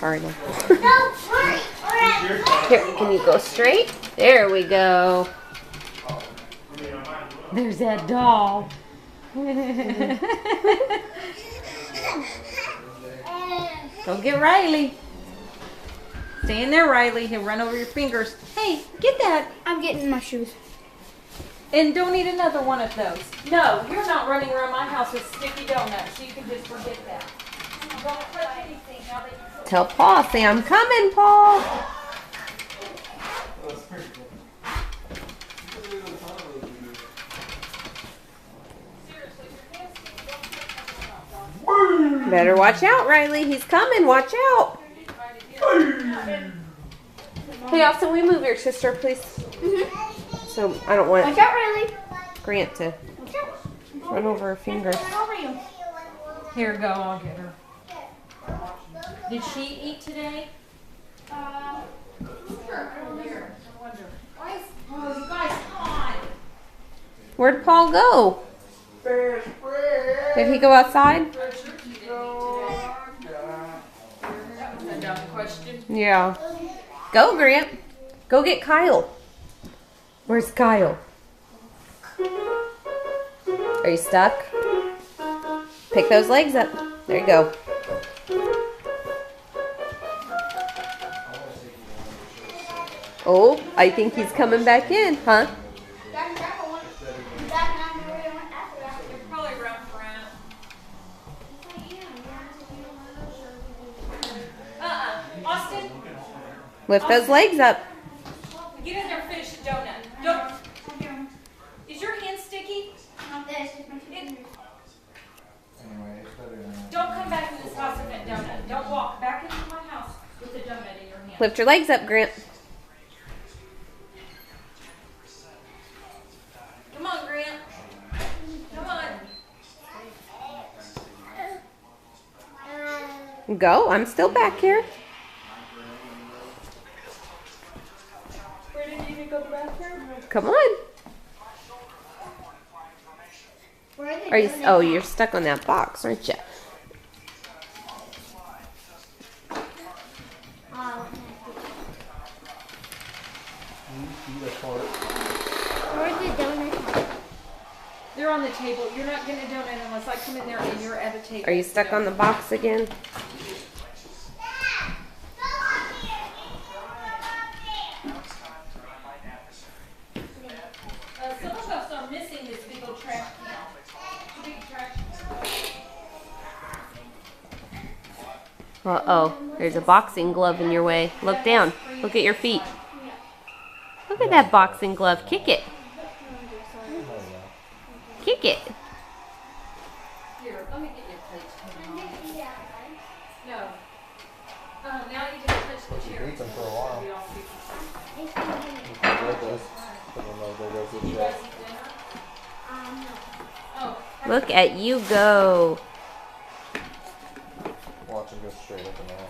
Sorry, no. Here, can you go straight? There we go. There's that doll. Go get Riley. Stay in there, Riley. He'll run over your fingers. Hey, get that. I'm getting my shoes. And don't eat another one of those. No, you're not running around my house with sticky donuts. You can just forget that. Don't touch anything now that you... Tell Paul, say I'm coming, Paul. Better watch out, Riley. He's coming. Watch out. Hey, Austin, we move your sister, please? Mm-hmm. So I don't want Watch out, Riley. Grant to run over her fingers. Here, go. I'll get her. Did she eat today? Sure. I wonder. Oh, you guys, come on. Where'd Paul go? Did he go outside? Yeah. Go, Grant. Go get Kyle. Where's Kyle? Are you stuck? Pick those legs up. There you go. Oh, I think he's coming back in, huh? Austin, Lift those legs up. get in there and finish the donut. Don't. Is your hand sticky? Don't come back in this house with that donut. Don't walk back into my house with the donut in your hand. Lift your legs up, Grant. Come on, Grant. Come on. Go. I'm still back here. Where did you go back here? Come on. Are you? Oh, you're stuck on that box, aren't you? Where's the donut? They're on the table. You're not getting a donut unless I come in there and you're at a table. Are you stuck on the box again? Some of us are missing this big old trash can. Big trash can. Uh-oh. There's a boxing glove in your way. Look down. Look at your feet. Look at that boxing glove. Kick it. Kick it. Here, let me get your plates. No. Now you just touch the chair. Eat them for a while. We all see. You guys eat You guys eat dinner? Oh. Look at you go. Watch them go straight up and out.